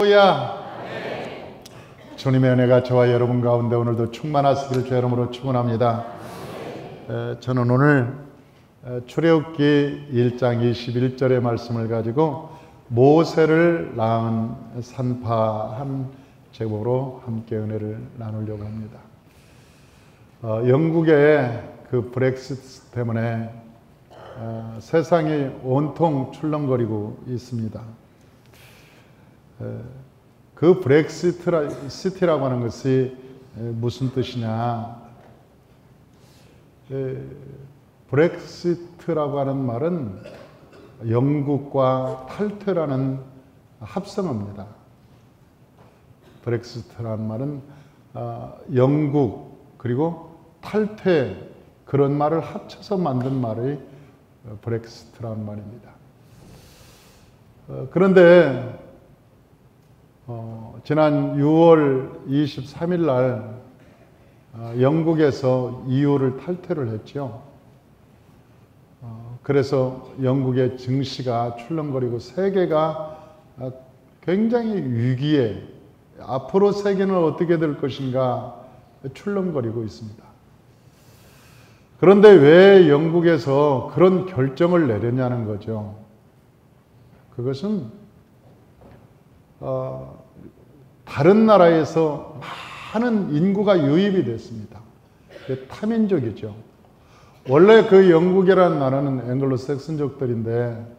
할렐루야. 주님의 은혜가 저와 여러분 가운데 오늘도 충만하시기를 주 이름으로 축원합니다. 저는 오늘 출애굽기 1장 21절의 말씀을 가지고 모세를 낳은 산파 한 제목으로 함께 은혜를 나누려고 합니다. 영국의 그 브렉시트 때문에 세상이 온통 출렁거리고 있습니다. 그 브렉시트라고 하는 것이 무슨 뜻이냐? 브렉시트라고 하는 말은 영국과 탈퇴라는 합성어입니다. 브렉시트라는 말은 영국 그리고 탈퇴 그런 말을 합쳐서 만든 말이 브렉시트라는 말입니다. 그런데 지난 6월 23일 날 영국에서 EU를 탈퇴를 했죠. 그래서 영국의 증시가 출렁거리고 세계가 굉장히 위기에 앞으로 세계는 어떻게 될 것인가 출렁거리고 있습니다. 그런데 왜 영국에서 그런 결정을 내렸냐는 거죠. 그것은 다른 나라에서 많은 인구가 유입이 됐습니다. 타민족이죠. 원래 그 영국이라는 나라는 앵글로색슨족들인데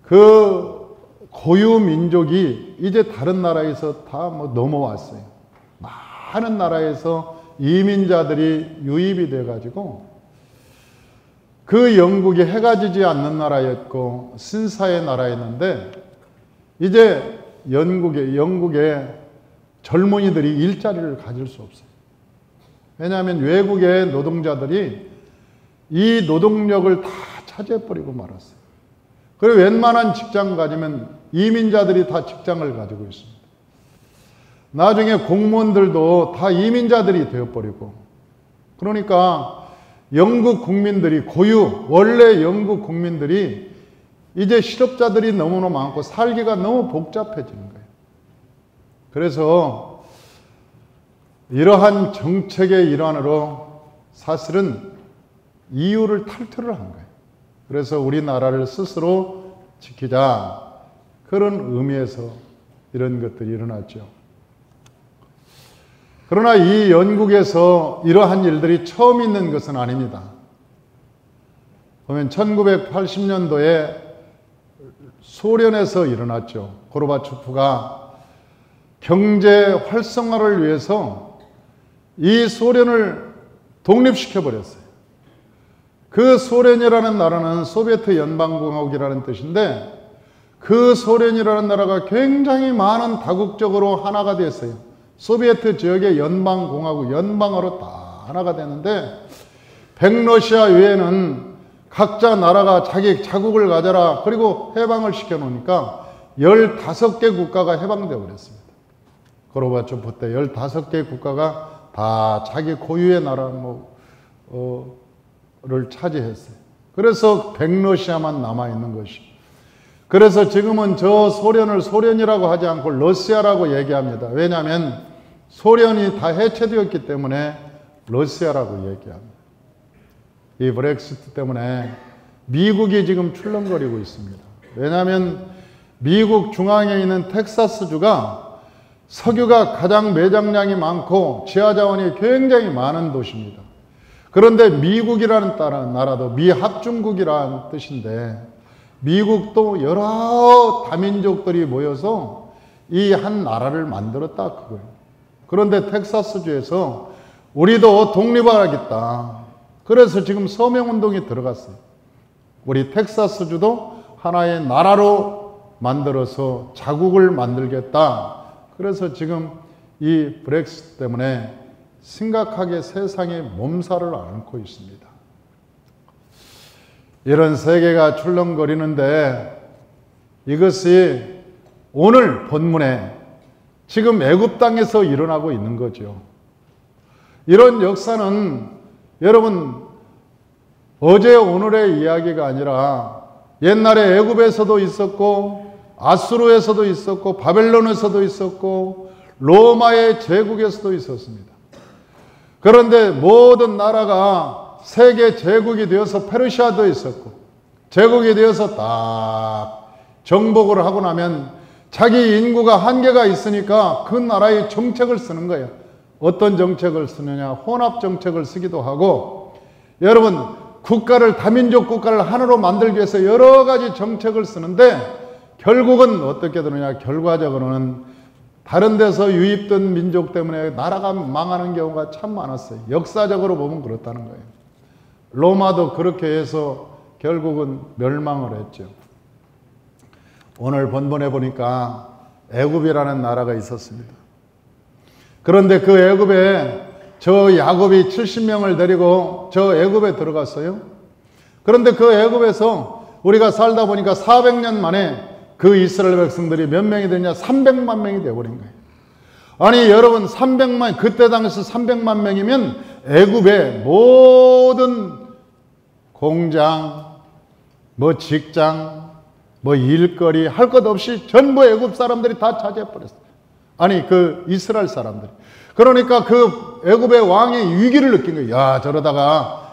그 고유 민족이 이제 다른 나라에서 다 넘어왔어요. 많은 나라에서 이민자들이 유입이 돼가지고 그 영국이 해가 지지 않는 나라였고 신사의 나라였는데 이제 영국의 젊은이들이 일자리를 가질 수 없어요. 왜냐하면 외국의 노동자들이 이 노동력을 다 차지해버리고 말았어요. 그리고 웬만한 직장 가지면 이민자들이 다 직장을 가지고 있습니다. 나중에 공무원들도 다 이민자들이 되어버리고 그러니까 영국 국민들이 원래 영국 국민들이 이제 실업자들이 너무나 많고 살기가 너무 복잡해지는 거예요. 그래서 이러한 정책의 일환으로 사실은 EU를 탈퇴를 한 거예요. 그래서 우리나라를 스스로 지키자 그런 의미에서 이런 것들이 일어났죠. 그러나 이 영국에서 이러한 일들이 처음 있는 것은 아닙니다. 보면 1980년도에 소련에서 일어났죠. 고르바초프가 경제 활성화를 위해서 이 소련을 독립시켜버렸어요. 그 소련이라는 나라는 소비에트 연방공화국이라는 뜻인데 그 소련이라는 나라가 굉장히 많은 다국적으로 하나가 됐어요. 소비에트 지역의 연방공화국, 연방으로 다 하나가 되는데 백러시아 외에는 각자 나라가 자기 자국을 가져라 그리고 해방을 시켜놓으니까 15개 국가가 해방되어 버렸습니다. 고르바초프 때 15개 국가가 다 자기 고유의 나라를 차지했어요. 그래서 백러시아만 남아있는 것이. 그래서 지금은 저 소련을 소련이라고 하지 않고 러시아라고 얘기합니다. 왜냐하면 소련이 다 해체되었기 때문에 러시아라고 얘기합니다. 이 브렉시트 때문에 미국이 지금 출렁거리고 있습니다. 왜냐하면 미국 중앙에 있는 텍사스주가 석유가 가장 매장량이 많고 지하자원이 굉장히 많은 도시입니다. 그런데 미국이라는 나라도 미합중국이라는 뜻인데 미국도 여러 다민족들이 모여서 이 한 나라를 만들었다 그거예요. 그런데 텍사스주에서 우리도 독립하겠다. 그래서 지금 서명운동이 들어갔어요. 우리 텍사스주도 하나의 나라로 만들어서 자국을 만들겠다. 그래서 지금 이 브렉시트 때문에 심각하게 세상에 몸살을 앓고 있습니다. 이런 세계가 출렁거리는데 이것이 오늘 본문에 지금 애굽 땅에서 일어나고 있는 거죠. 이런 역사는 여러분 어제 오늘의 이야기가 아니라 옛날에 애굽에서도 있었고 아수르에서도 있었고 바벨론에서도 있었고 로마의 제국에서도 있었습니다. 그런데 모든 나라가 세계 제국이 되어서 페르시아도 있었고 제국이 되어서 딱 정복을 하고 나면 자기 인구가 한계가 있으니까 그 나라의 정책을 쓰는 거예요. 어떤 정책을 쓰느냐? 혼합 정책을 쓰기도 하고, 여러분 국가를 다민족 국가를 하나로 만들기 위해서 여러 가지 정책을 쓰는데 결국은 어떻게 되느냐? 결과적으로는 다른 데서 유입된 민족 때문에 나라가 망하는 경우가 참 많았어요. 역사적으로 보면 그렇다는 거예요. 로마도 그렇게 해서 결국은 멸망을 했죠. 오늘 본문에 보니까 애굽이라는 나라가 있었습니다. 그런데 그 애굽에 저 야곱이 70명을 데리고 저 애굽에 들어갔어요. 그런데 그 애굽에서 우리가 살다 보니까 400년 만에 그 이스라엘 백성들이 몇 명이 되냐? 300만 명이 되어버린 거예요. 아니 여러분, 300만, 그때 당시 300만 명이면 애굽의 모든 공장, 뭐 직장, 뭐 일거리 할 것 없이 전부 애굽 사람들이 다 차지해버렸어요. 아니 그 이스라엘 사람들이. 그러니까 그 애굽의 왕이 위기를 느낀 거예요. 야, 저러다가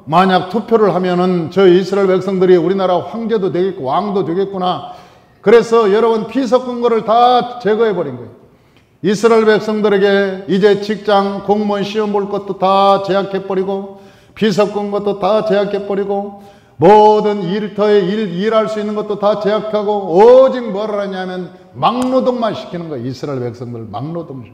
만약 투표를 하면은 저 이스라엘 백성들이 우리나라 황제도 되겠고 왕도 되겠구나. 그래서 여러분 피석권 거를 다 제거해버린 거예요. 이스라엘 백성들에게 이제 직장, 공무원 시험 볼 것도 다 제약해버리고 피석권 것도 다 제약해버리고 모든 일터에 일할 수 있는 것도 다 제약하고 오직 뭐를 하냐면 막노동만 시키는 거예요. 이스라엘 백성들 막노동.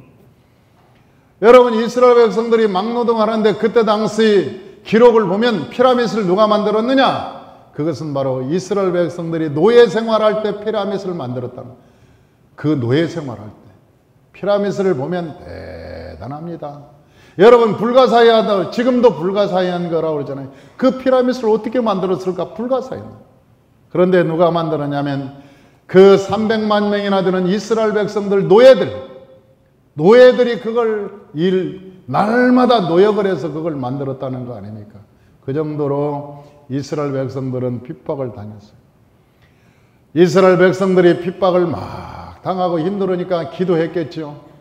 여러분 이스라엘 백성들이 막노동하는데 그때 당시 기록을 보면 피라밋을 누가 만들었느냐? 그것은 바로 이스라엘 백성들이 노예 생활할 때 피라밋을 만들었다는 거예요. 그 노예 생활할 때 피라밋을 보면 대단합니다. 여러분 불가사의하다, 지금도 불가사의한 거라고 그러잖아요. 그 피라밋을 어떻게 만들었을까? 불가사의합니다. 그런데 누가 만들었냐면 그 300만 명이나 되는 이스라엘 백성들 노예들이 그걸 날마다 노역을 해서 그걸 만들었다는 거 아닙니까? 그 정도로 이스라엘 백성들은 핍박을 당했어요. 이스라엘 백성들이 핍박을 막 당하고 힘들으니까 기도했겠죠.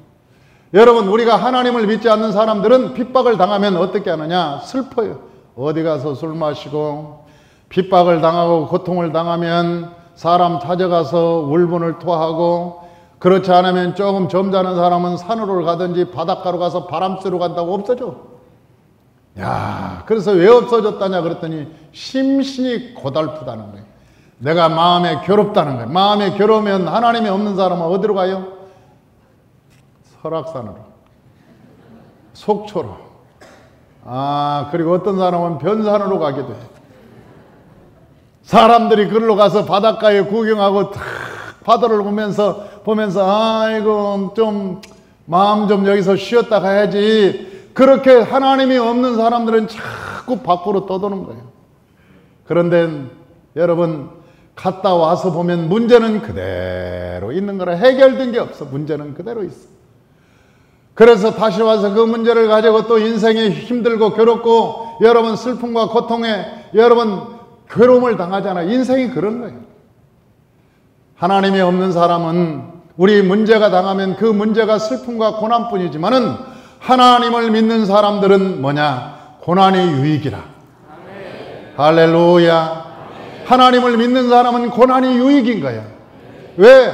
여러분 우리가 하나님을 믿지 않는 사람들은 핍박을 당하면 어떻게 하느냐? 슬퍼요. 어디 가서 술 마시고 핍박을 당하고 고통을 당하면 사람 찾아가서 울분을 토하고, 그렇지 않으면 조금 점잖은 사람은 산으로 가든지 바닷가로 가서 바람 쐬러 간다고 없어져. 야, 그래서 왜 없어졌다냐 그랬더니 심신이 고달프다는 거예요. 내가 마음에 괴롭다는 거예요. 마음에 괴로우면 하나님이 없는 사람은 어디로 가요? 설악산으로, 속초로. 그리고 어떤 사람은 변산으로 가기도 해요. 사람들이 그걸로 가서 바닷가에 구경하고 탁 바다를 보면서 아이고 좀 마음 좀 여기서 쉬었다 가야지. 그렇게 하나님이 없는 사람들은 자꾸 밖으로 떠도는 거예요. 그런데 여러분 갔다 와서 보면 문제는 그대로 있는 거라. 해결된 게 없어. 문제는 그대로 있어. 그래서 다시 와서 그 문제를 가지고 또 인생이 힘들고 괴롭고 여러분 슬픔과 고통에 여러분 괴로움을 당하잖아요. 인생이 그런 거예요. 하나님이 없는 사람은 우리 문제가 당하면 그 문제가 슬픔과 고난뿐이지만은 하나님을 믿는 사람들은 뭐냐? 고난이 유익이라. 아멘. 할렐루야. 아멘. 하나님을 믿는 사람은 고난이 유익인 거야. 왜?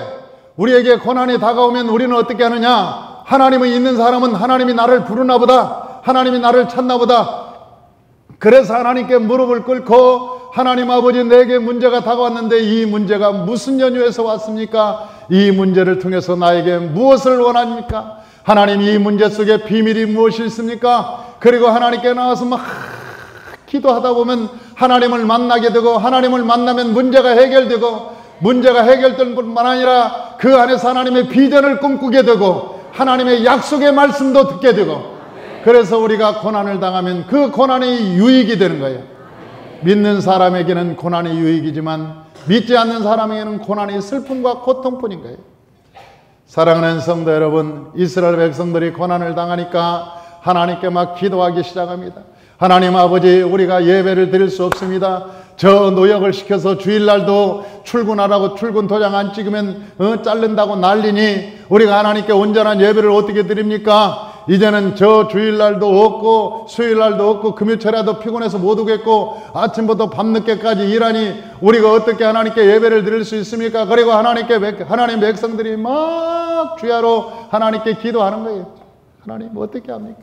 우리에게 고난이 다가오면 우리는 어떻게 하느냐? 하나님을 있는 사람은 하나님이 나를 부르나 보다, 하나님이 나를 찾나 보다. 그래서 하나님께 무릎을 꿇고 하나님 아버지, 내게 문제가 다가왔는데 이 문제가 무슨 연유에서 왔습니까? 이 문제를 통해서 나에게 무엇을 원합니까? 하나님, 이 문제 속에 비밀이 무엇이 있습니까? 그리고 하나님께 나와서 막 기도하다 보면 하나님을 만나게 되고, 하나님을 만나면 문제가 해결되고, 문제가 해결될 뿐만 아니라 그 안에서 하나님의 비전을 꿈꾸게 되고 하나님의 약속의 말씀도 듣게 되고, 그래서 우리가 고난을 당하면 그 고난이 유익이 되는 거예요. 믿는 사람에게는 고난이 유익이지만 믿지 않는 사람에게는 고난이 슬픔과 고통뿐인 거예요. 사랑하는 성도 여러분, 이스라엘 백성들이 고난을 당하니까 하나님께 막 기도하기 시작합니다. 하나님 아버지, 우리가 예배를 드릴 수 없습니다. 저 노역을 시켜서 주일날도 출근하라고 출근 도장 안 찍으면 자른다고 난리니 우리가 하나님께 온전한 예배를 어떻게 드립니까? 이제는 저 주일날도 없고 수요일날도 없고 금요철에도 피곤해서 못 오겠고 아침부터 밤늦게까지 일하니 우리가 어떻게 하나님께 예배를 드릴 수 있습니까? 그리고 하나님 백성들이 막 주야로 하나님께 기도하는 거예요. 하나님 어떻게 합니까?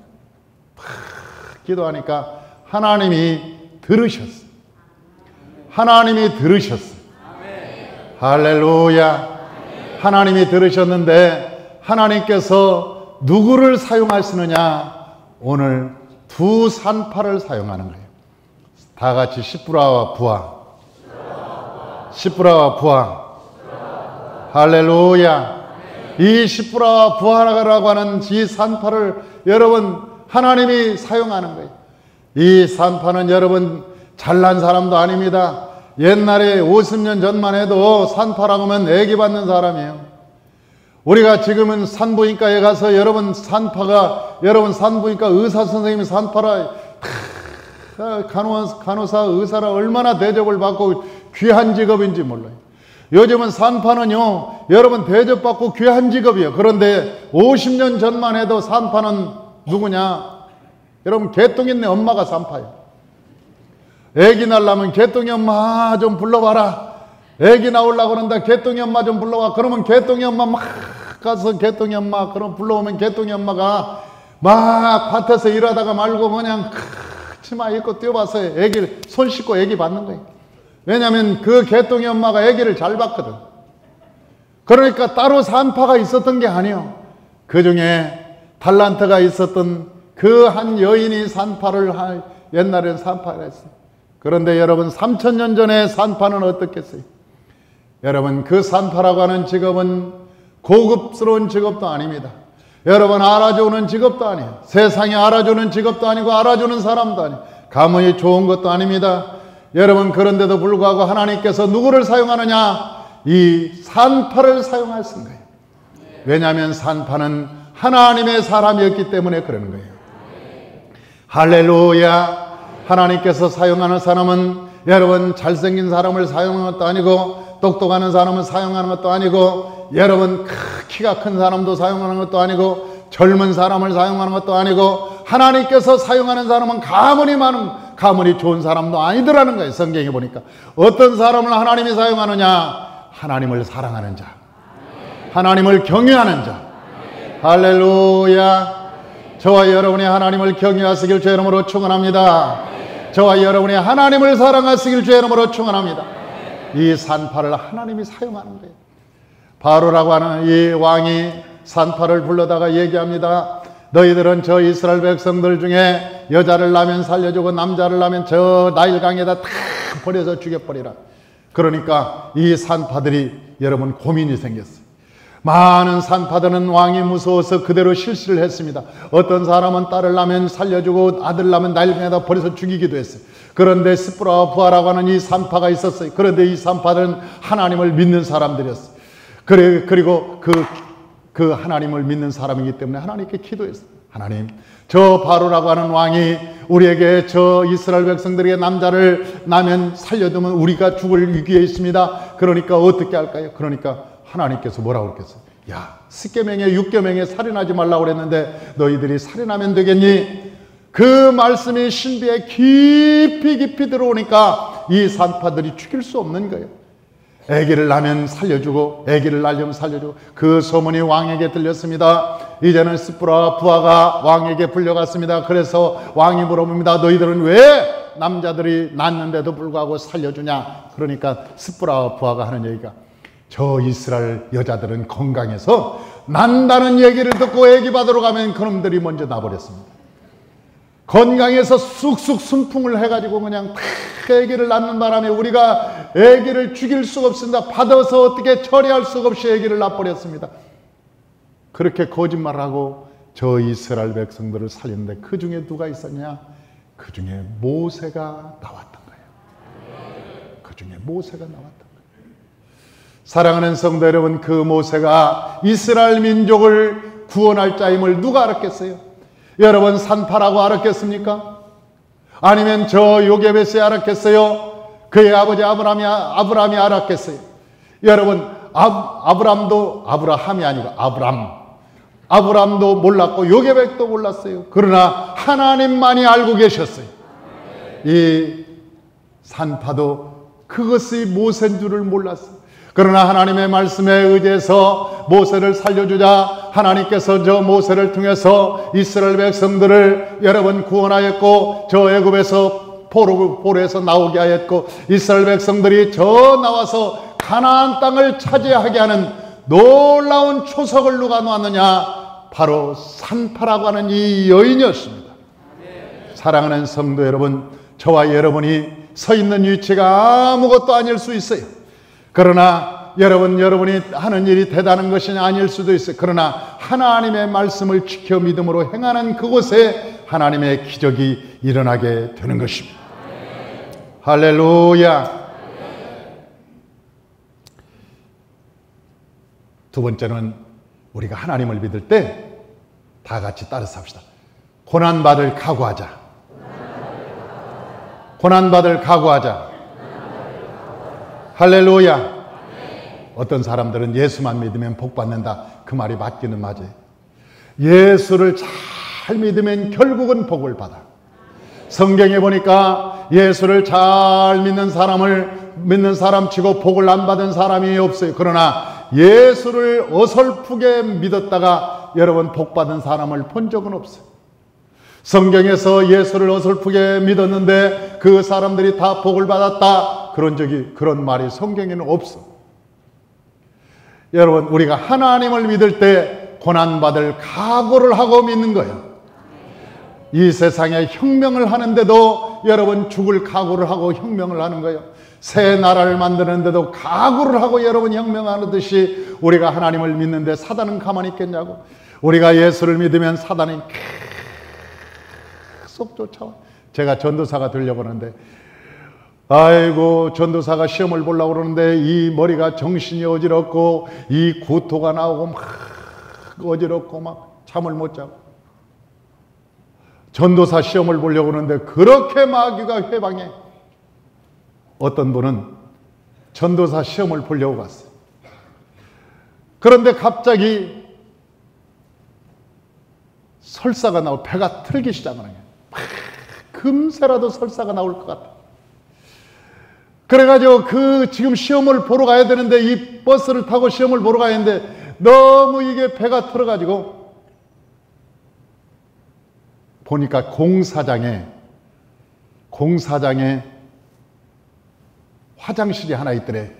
기도하니까 하나님이 들으셨어요. 하나님이 들으셨어요. 할렐루야. 하나님이 들으셨는데 하나님께서 누구를 사용하시느냐? 오늘 두 산파를 사용하는 거예요. 다 같이 시브라와 부하. 시브라와 부하. 할렐루야. 이 시브라와 부하라고 하는 이 산파를 여러분 하나님이 사용하는 거예요. 이 산파는 여러분 잘난 사람도 아닙니다. 옛날에 50년 전만 해도 산파라고 하면 애기 받는 사람이에요. 우리가 지금은 산부인과에 가서 여러분 산부인과 의사 선생님이 산파라 간호사 의사라 얼마나 대접을 받고 귀한 직업인지 몰라요. 요즘은 산파는요 여러분 대접받고 귀한 직업이에요. 그런데 50년 전만 해도 산파는 누구냐? 여러분 개똥이네 엄마가 산파예요. 애기 낳으려면 개똥이 엄마 좀 불러와라. 애기 나오려고 그런다. 개똥이 엄마 좀 불러와. 그러면 개똥이 엄마 막 가서 개똥이 엄마 그럼 불러오면 개똥이 엄마가 막 밭에서 일하다가 말고 그냥 치마 입고 뛰어와서 애기를 손 씻고 애기 받는 거예요. 왜냐하면 그 개똥이 엄마가 애기를 잘 받거든. 그러니까 따로 산파가 있었던 게 아니에요. 그 중에 달란트가 있었던 그 한 여인이 산파를 옛날에는 산파를 했어요. 그런데 여러분 3000년 전에 산파는 어떻겠어요? 여러분 그 산파라고 하는 직업은 고급스러운 직업도 아닙니다. 여러분 알아주는 직업도 아니에요. 세상에 알아주는 직업도 아니고 알아주는 사람도 아니에요. 가문이 좋은 것도 아닙니다. 여러분 그런데도 불구하고 하나님께서 누구를 사용하느냐? 이 산파를 사용하신 거예요. 왜냐하면 산파는 하나님의 사람이었기 때문에 그러는 거예요. 할렐루야. 하나님께서 사용하는 사람은 여러분 잘생긴 사람을 사용하는 것도 아니고 똑똑한 사람을 사용하는 것도 아니고 여러분 키가 큰 사람도 사용하는 것도 아니고 젊은 사람을 사용하는 것도 아니고 하나님께서 사용하는 사람은 가문이 좋은 사람도 아니더라는 거예요. 성경에 보니까 어떤 사람을 하나님이 사용하느냐? 하나님을 사랑하는 자, 하나님을 경외하는 자. 할렐루야. 저와 여러분이 하나님을 경외하시길 주의 이름으로 축원합니다. 저와 여러분이 하나님을 사랑하시길 주의 이름으로 축원합니다. 이 산파를 하나님이 사용하는 거예요. 바로라고 하는 이 왕이 산파를 불러다가 얘기합니다. 너희들은 저 이스라엘 백성들 중에 여자를 낳으면 살려주고 남자를 낳으면 저 나일강에다 다 버려서 죽여버리라. 그러니까 이 산파들이 여러분 고민이 생겼어요. 많은 산파들은 왕이 무서워서 그대로 실시를 했습니다. 어떤 사람은 딸을 낳으면 살려주고 아들 낳으면 나일강에다 버려서 죽이기도 했어요. 그런데 스프라와 부하라고 하는 이 산파가 있었어요. 그런데 이 산파들은 하나님을 믿는 사람들이었어요. 그리고 그 하나님을 믿는 사람이기 때문에 하나님께 기도했어요. 하나님, 저 바로라고 하는 왕이 우리에게 저 이스라엘 백성들에게 남자를 낳으면 살려두면 우리가 죽을 위기에 있습니다. 그러니까 어떻게 할까요? 그러니까 하나님께서 뭐라고 그랬겠어요? 야, 10계명에 6계명에 살인하지 말라고 그랬는데 너희들이 살인하면 되겠니? 그 말씀이 신비에 깊이 들어오니까 이 산파들이 죽일 수 없는 거예요. 아기를 낳으면 살려주고 아기를 낳으면 살려주고 그 소문이 왕에게 들렸습니다. 이제는 스프라와 부하가 왕에게 불려갔습니다. 그래서 왕이 물어봅니다. 너희들은 왜 남자들이 낳는데도 불구하고 살려주냐? 그러니까 스프라와 부하가 하는 얘기가 저 이스라엘 여자들은 건강해서 난다는 얘기를 듣고 아기 받으러 가면 그놈들이 먼저 나버렸습니다. 건강해서 쑥쑥 순풍을 해가지고 그냥 아기를 낳는 바람에 우리가 아기를 죽일 수가 없습니다. 받아서 어떻게 처리할 수가 없이 아기를 낳아버렸습니다. 그렇게 거짓말하고 저 이스라엘 백성들을 살렸는데 그 중에 누가 있었냐? 그 중에 모세가 나왔던 거예요. 그 중에 모세가 나왔던 거예요. 사랑하는 성도 여러분, 그 모세가 이스라엘 민족을 구원할 자임을 누가 알았겠어요? 여러분 산파라고 알았겠습니까? 아니면 저 요게벳이 알았겠어요? 그의 아버지 아브라함이 알았겠어요? 여러분, 아브라함이 아니고 아브람도 몰랐고 요게백도 몰랐어요. 그러나 하나님만이 알고 계셨어요. 이 산파도 그것이 모세인 줄을 몰랐어요. 그러나 하나님의 말씀에 의지해서 모세를 살려주자 하나님께서 저 모세를 통해서 이스라엘 백성들을 여러분 구원하였고, 저 애굽에서 포로에서 나오게 하였고, 이스라엘 백성들이 저 나와서 가나안 땅을 차지하게 하는 놀라운 초석을 누가 놓았느냐? 바로 산파라고 하는 이 여인이었습니다. 사랑하는 성도 여러분, 저와 여러분이 서 있는 위치가 아무것도 아닐 수 있어요. 그러나 여러분이 하는 일이 대단한 것이 아닐 수도 있어요. 그러나 하나님의 말씀을 지켜 믿음으로 행하는 그곳에 하나님의 기적이 일어나게 되는 것입니다. 할렐루야. 두 번째는 우리가 하나님을 믿을 때 다 같이 따라서 합시다. 고난받을 각오하자. 고난받을 각오하자. 할렐루야. 어떤 사람들은 예수만 믿으면 복 받는다. 그 말이 맞기는 맞아요. 예수를 잘 믿으면 결국은 복을 받아. 성경에 보니까 예수를 잘 믿는 사람 치고 복을 안 받은 사람이 없어요. 그러나 예수를 어설프게 믿었다가 여러분 복 받은 사람을 본 적은 없어요. 성경에서 예수를 어설프게 믿었는데 그 사람들이 다 복을 받았다, 그런 말이 성경에는 없어. 여러분, 우리가 하나님을 믿을 때 고난받을 각오를 하고 믿는 거예요. 이 세상에 혁명을 하는데도 여러분 죽을 각오를 하고 혁명을 하는 거예요. 새 나라를 만드는데도 각오를 하고 여러분 혁명하듯이 우리가 하나님을 믿는데 사단은 가만히 있겠냐고. 우리가 예수를 믿으면 사단이 계속 쫓아와. 제가 전도사가 되려고 하는데, 아이고, 전도사가 시험을 보려고 그러는데 이 머리가 정신이 어지럽고 이 구토가 나오고 막 어지럽고 막 잠을 못 자고, 전도사 시험을 보려고 그러는데 그렇게 마귀가 회방해. 어떤 분은 전도사 시험을 보려고 갔어요. 그런데 갑자기 설사가 나오고 배가 틀기 시작하는 거예요. 금세라도 설사가 나올 것 같아. 그래가지고 지금 시험을 보러 가야 되는데, 이 버스를 타고 시험을 보러 가야 되는데 너무 이게 배가 틀어가지고 보니까 공사장에 화장실이 하나 있더래.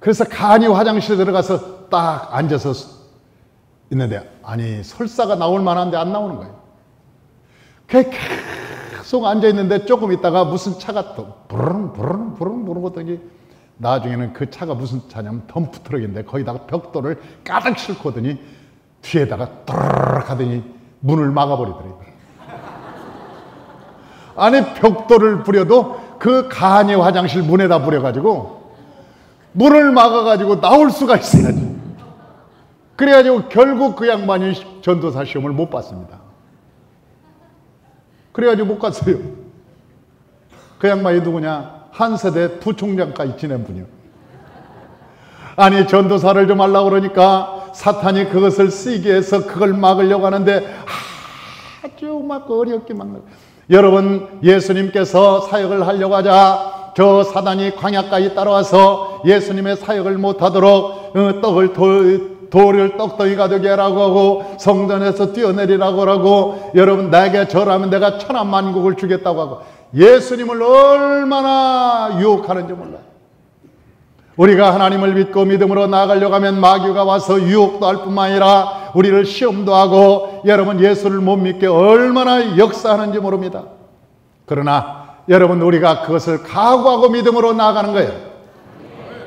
그래서 간이 화장실에 들어가서 딱 앉아서 있는데, 아니 설사가 나올 만한데 안 나오는 거예요. 계속 앉아있는데 조금 있다가 무슨 차가 또 부르릉 오더니, 나중에는 그 차가 무슨 차냐면 덤프트럭인데 거기다가 벽돌을 가득 싣고 오더니 뒤에다가 또르륵 하더니 문을 막아버리더래요. 아니 벽돌을 부려도 그 간이 화장실 문에다 부려가지고 문을 막아가지고 나올 수가 있어야지. 그래가지고 결국 그 양반이 전도사 시험을 못 봤습니다. 그래가지고 못 갔어요. 그 양반이 누구냐? 한 세대 부총장까지 지낸 분이요. 아니 전도사를 좀 하려고 그러니까 사탄이 그것을 쓰게 해서 그걸 막으려고 하는데 아주 막 어렵게 막는. 여러분, 예수님께서 사역을 하려고 하자 저 사단이 광야까지 따라와서 예수님의 사역을 못하도록 돌을 떡덩이가 되게 하라고 하고 성전에서 뛰어내리라고 하고, 여러분 내게 절하면 내가 천하만국을 주겠다고 하고, 예수님을 얼마나 유혹하는지 몰라요. 우리가 하나님을 믿고 믿음으로 나아가려고 하면 마귀가 와서 유혹도 할 뿐만 아니라 우리를 시험도 하고, 여러분 예수를 못 믿게 얼마나 역사하는지 모릅니다. 그러나 여러분, 우리가 그것을 각오하고 믿음으로 나아가는 거예요.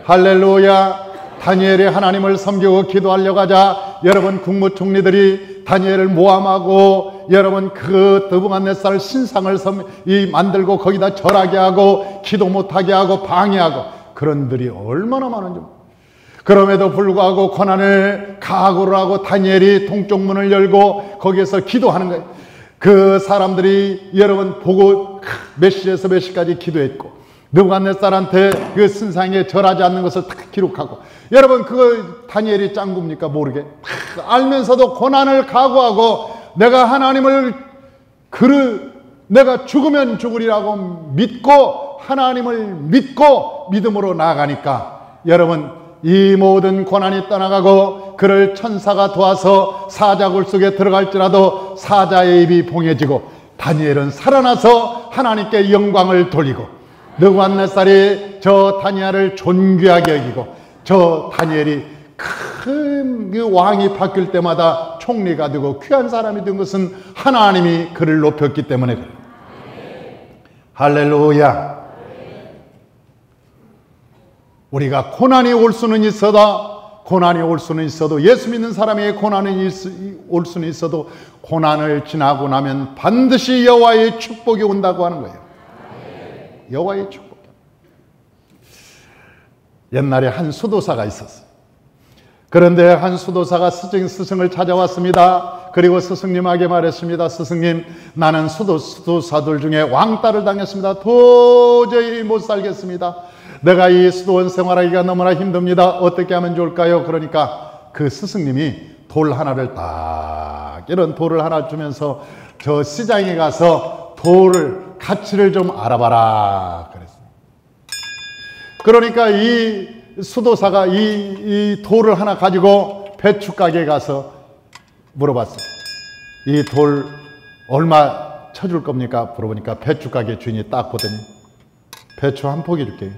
할렐루야. 다니엘이 하나님을 섬기고 기도하려고 하자 여러분 국무총리들이 다니엘을 모함하고 여러분 그 느부갓네살 신상을 만들고 거기다 절하게 하고 기도 못하게 하고 방해하고, 그런 들이 얼마나 많은지. 그럼에도 불구하고 고난을 각오를 하고 다니엘이 동쪽문을 열고 거기에서 기도하는 거예요. 그 사람들이 여러분 보고 몇 시에서 몇 시까지 기도했고, 느부갓네살한테 그 신상에 절하지 않는 것을 딱 기록하고, 여러분 그거 다니엘이 짠 겁니까? 모르게 알면서도 고난을 각오하고 내가 하나님을 내가 죽으면 죽으리라고 믿고 하나님을 믿고 믿음으로 나아가니까, 여러분 이 모든 고난이 떠나가고 그를 천사가 도와서 사자굴 속에 들어갈지라도 사자의 입이 봉해지고 다니엘은 살아나서 하나님께 영광을 돌리고, 느부갓네살이 저 다니엘을 존귀하게 여기고, 저 다니엘이 큰 그 왕이 바뀔 때마다 총리가 되고 귀한 사람이 된 것은 하나님이 그를 높였기 때문에 그래요. 할렐루야. 우리가 고난이 올 수는 있어도 예수 믿는 사람에게 고난이 올 수는 있어도 고난을 지나고 나면 반드시 여호와의 축복이 온다고 하는 거예요. 여호와의 축복. 옛날에 한 수도사가 있었어요. 그런데 한 수도사가 스승을 찾아왔습니다. 그리고 스승님에게 말했습니다. 스승님, 나는 수도사들 중에 왕따를 당했습니다. 도저히 못 살겠습니다. 내가 이 수도원 생활하기가 너무나 힘듭니다. 어떻게 하면 좋을까요? 그러니까 그 스승님이 돌 하나를 딱, 이런 돌을 하나 주면서 저 시장에 가서 가치를 좀 알아봐라 그랬어요. 그러니까 이 수도사가 이 돌을 하나 가지고 배추 가게에 가서 물어봤어요. 이 돌 얼마 쳐줄 겁니까? 물어보니까 배추 가게 주인이 딱 보더니 배추 한 포기 줄게요.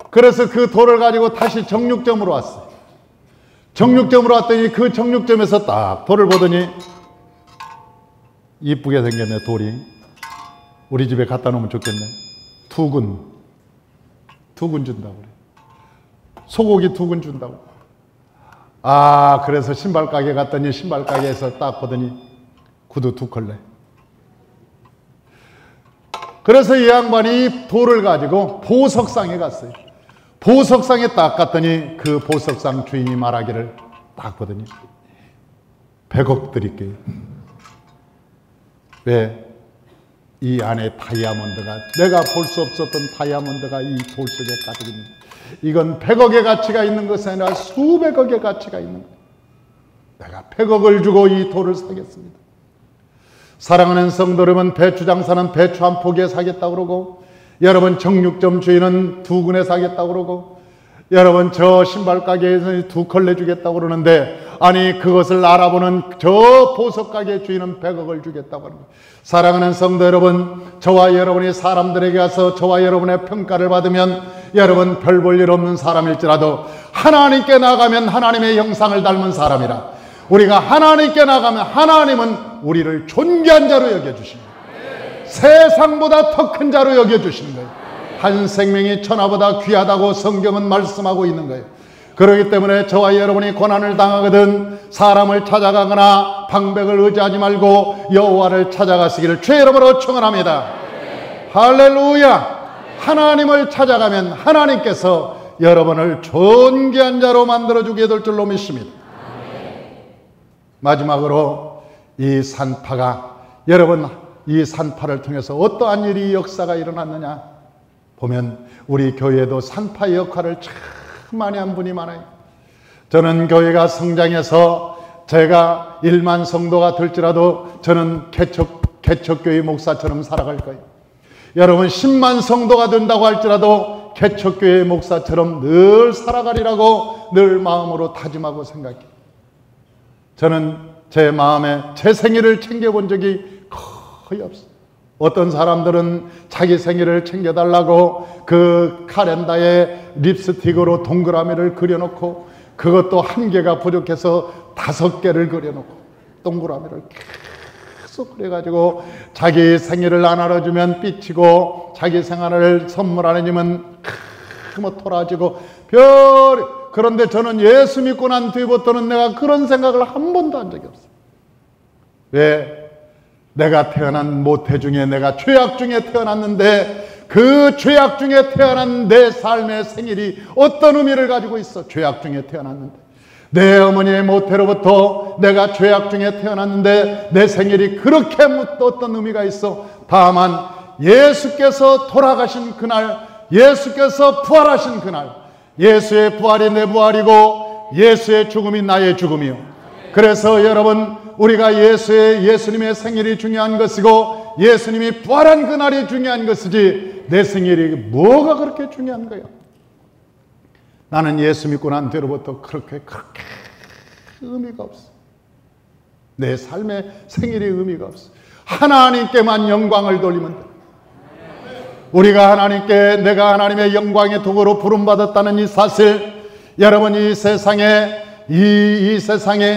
그래서 그 돌을 가지고 다시 정육점으로 왔어요. 정육점으로 왔더니 그 정육점에서 딱 돌을 보더니 이쁘게 생겼네. 돌이 우리 집에 갖다 놓으면 좋겠네. 두근 준다고 그래. 소고기 2근 준다고. 아, 그래서 신발 가게 갔더니 신발 가게에서 딱 보더니 구두 2컬레. 그래서 이 양반이 이 돌을 가지고 보석상에 갔어요. 보석상에 딱 갔더니 그 보석상 주인이 말하기를 딱 보더니 100억 드릴게요. 왜? 이 안에 다이아몬드가, 내가 볼 수 없었던 다이아몬드가 이 돌 속에 가득 있는, 이건 100억의 가치가 있는 것이 아니라 수백억의 가치가 있는 거예요. 내가 100억을 주고 이 돌을 사겠습니다. 사랑하는 성도 여러분, 배추 장사는 배추 한 포기에 사겠다고 그러고, 여러분 정육점 주인은 2근에 사겠다고 그러고, 여러분 저 신발 가게에서 2컬레 주겠다고 그러는데, 아니 그것을 알아보는 저 보석 가게 주인은 100억을 주겠다고 하는 거예요. 사랑하는 성도 여러분, 저와 여러분이 사람들에게 가서 저와 여러분의 평가를 받으면 여러분 별 볼 일 없는 사람일지라도 하나님께 나가면 하나님의 형상을 닮은 사람이라, 우리가 하나님께 나가면 하나님은 우리를 존귀한 자로 여겨주십니다. 세상보다 더 큰 자로 여겨주시는 거예요. 한 생명이 천하보다 귀하다고 성경은 말씀하고 있는 거예요. 그렇기 때문에 저와 여러분이 고난을 당하거든 사람을 찾아가거나 방백을 의지하지 말고 여호와를 찾아가시기를 주의 이름으로 축원합니다. 할렐루야. 하나님을 찾아가면 하나님께서 여러분을 존귀한 자로 만들어주게 될 줄로 믿습니다. 마지막으로 이 산파가, 여러분 이 산파를 통해서 어떠한 일이 역사가 일어났느냐 보면 우리 교회도 산파의 역할을 참 많이 한 분이 많아요. 저는 교회가 성장해서 제가 1만 성도가 될지라도 저는 개척교회 목사처럼 살아갈 거예요. 여러분 10만 성도가 된다고 할지라도 개척교회 목사처럼 늘 살아가리라고 늘 마음으로 다짐하고 생각해요. 저는 제 마음에 제 생일을 챙겨본 적이 거의 없어요. 어떤 사람들은 자기 생일을 챙겨달라고 그 카렌다에 립스틱으로 동그라미를 그려놓고, 그것도 1개가 부족해서 5개를 그려놓고 동그라미를 계속 그래가지고 자기 생일을 안 알아주면 삐치고, 자기 생일을 선물 안 해주면 뭐 토라지고 그런데 저는 예수 믿고 난 뒤부터는 내가 그런 생각을 한 번도 한 적이 없어요. 왜? 내가 태어난 모태 중에 내가 죄악 중에 태어났는데 그 죄악 중에 태어난 내 삶의 생일이 어떤 의미를 가지고 있어? 죄악 중에 태어났는데, 내 어머니의 모태로부터 내가 죄악 중에 태어났는데 내 생일이 그렇게 어떤 의미가 있어? 다만 예수께서 돌아가신 그날, 예수께서 부활하신 그날, 예수의 부활이 내 부활이고 예수의 죽음이 나의 죽음이요. 그래서 여러분, 우리가 예수님의 생일이 중요한 것이고 예수님이 부활한 그날이 중요한 것이지 내 생일이 뭐가 그렇게 중요한 거예요? 나는 예수 믿고 난 뒤로부터 그렇게 의미가 없어. 내 삶의 생일이 의미가 없어. 하나님께만 영광을 돌리면 돼. 우리가 하나님께, 내가 하나님의 영광의 도구로 부름받았다는 이 사실, 여러분, 이 세상에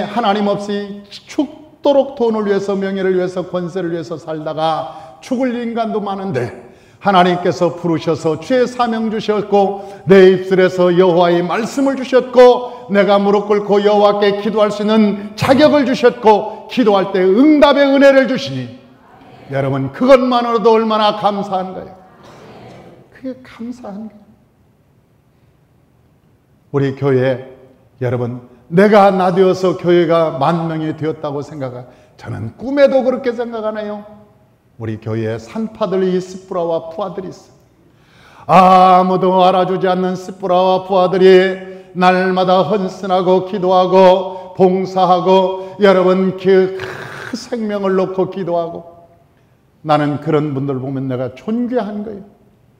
하나님 없이 죽도록 돈을 위해서, 명예를 위해서, 권세를 위해서 살다가 죽을 인간도 많은데 하나님께서 부르셔서 주의 사명 주셨고 내 입술에서 여호와의 말씀을 주셨고 내가 무릎 꿇고 여호와께 기도할 수 있는 자격을 주셨고 기도할 때 응답의 은혜를 주시니 여러분, 그것만으로도 얼마나 감사한 거예요. 그게 감사한 거예요. 우리 교회, 여러분, 내가 나 되어서 교회가 10,000명이 되었다고 생각하, 저는 꿈에도 그렇게 생각 안 해요. 우리 교회에 산파들이 스프라와 푸아들이 있어요. 아무도 알아주지 않는 스프라와 푸아들이 날마다 헌신하고 기도하고 봉사하고 여러분 그 생명을 놓고 기도하고, 나는 그런 분들 보면 내가 존귀한 거예요.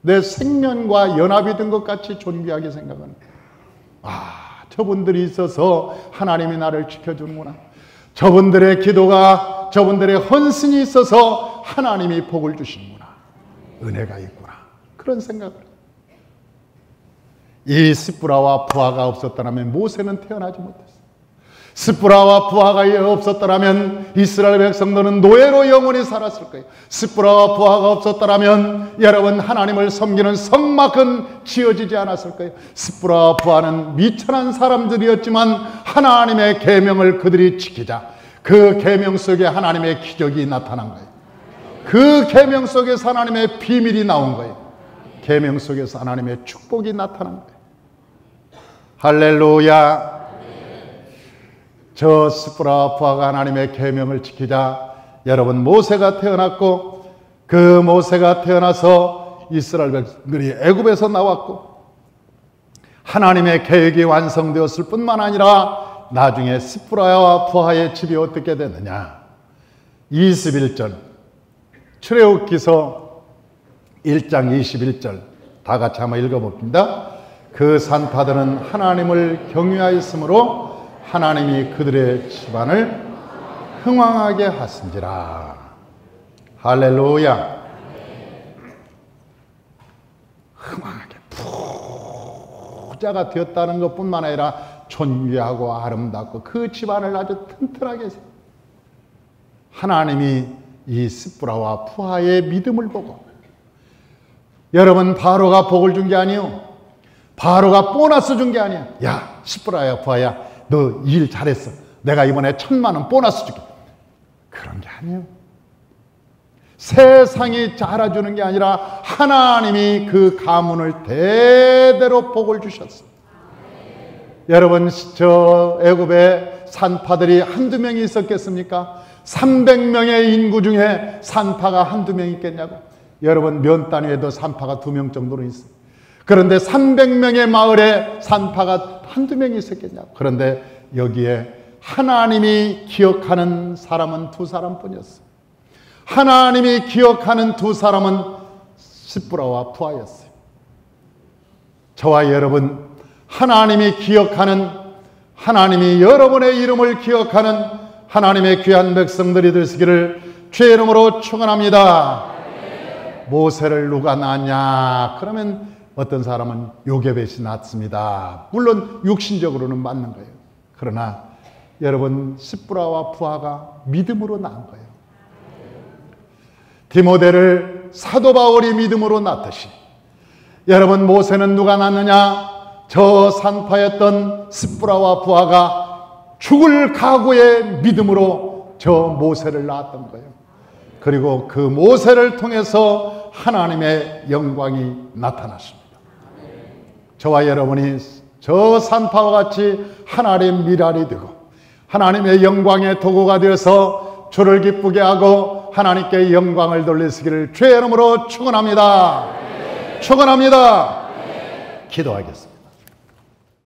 내 생명과 연합이 된 것 같이 존귀하게 생각하는 거예요. 저분들이 있어서 하나님이 나를 지켜주는구나. 저분들의 기도가, 저분들의 헌신이 있어서 하나님이 복을 주시는구나. 은혜가 있구나. 그런 생각을. 이 스프라와 부하가 없었더라면 모세는 태어나지 못했어요. 스프라와 부하가 없었더라면 이스라엘 백성들은 노예로 영원히 살았을 거예요. 스프라와 부하가 없었더라면 여러분, 하나님을 섬기는 성막은 지어지지 않았을 거예요. 스프라와 부하는 미천한 사람들이었지만 하나님의 계명을 그들이 지키자 그 계명 속에 하나님의 기적이 나타난 거예요. 그 계명 속에서 하나님의 비밀이 나온 거예요. 계명 속에서 하나님의 축복이 나타난 거예요. 할렐루야. 저 스프라와 부하가 하나님의 계명을 지키자 여러분, 모세가 태어났고 그 모세가 태어나서 이스라엘 백성들이 애굽에서 나왔고 하나님의 계획이 완성되었을 뿐만 아니라 나중에 스프라와 부하의 집이 어떻게 됐느냐. 21절 출애굽기서 1장 21절 다 같이 한번 읽어봅니다. 그 산파들은 하나님을 경외하였으므로 하나님이 그들의 집안을 흥왕하게 하신지라. 할렐루야. 흥왕하게 부자가 되었다는 것뿐만 아니라 존귀하고 아름답고 그 집안을 아주 튼튼하게 했어요. 하나님이 이 스프라와 푸아의 믿음을 보고, 여러분, 바로가 복을 준 게 아니요, 바로가 보너스 준 게 아니야. 야, 스프라야 푸아야, 너 일 잘했어. 내가 이번에 1,000,000원 보너스 줄게. 그런 게 아니에요. 세상이 알아주는 게 아니라 하나님이 그 가문을 대대로 복을 주셨어요. 여러분, 저 애굽에 산파들이 한두 명이 있었겠습니까? 300명의 인구 중에 산파가 한두 명 있겠냐고. 여러분, 면 단위에도 산파가 2명 정도로 있어요. 그런데 300명의 마을에 산파가 한두 명이 있었겠냐고. 그런데 여기에 하나님이 기억하는 사람은 2사람뿐이었어요. 하나님이 기억하는 2사람은 스프라와 푸아였어요. 저와 여러분, 하나님이 기억하는, 하나님이 여러분의 이름을 기억하는 하나님의 귀한 백성들이 되시기를 주의 이름으로 축원합니다. 모세를 누가 낳았냐? 그러면 어떤 사람은 요게벳이 낳습니다. 물론 육신적으로는 맞는 거예요. 그러나 여러분, 스프라와 푸아가 믿음으로 낳은 거예요. 디모데를 사도 바울이 믿음으로 낳듯이 여러분, 모세는 누가 낳느냐? 저 산파였던 스프라와 푸아가 죽을 각오의 믿음으로 저 모세를 낳았던 거예요. 그리고 그 모세를 통해서 하나님의 영광이 나타났습니다. 저와 여러분이 저 산파와 같이 하나님의 미랄이 되고 하나님의 영광의 도구가 되어서 주를 기쁘게 하고 하나님께 영광을 돌리시기를 주의 이름으로 축원합니다. 축원합니다. 기도하겠습니다.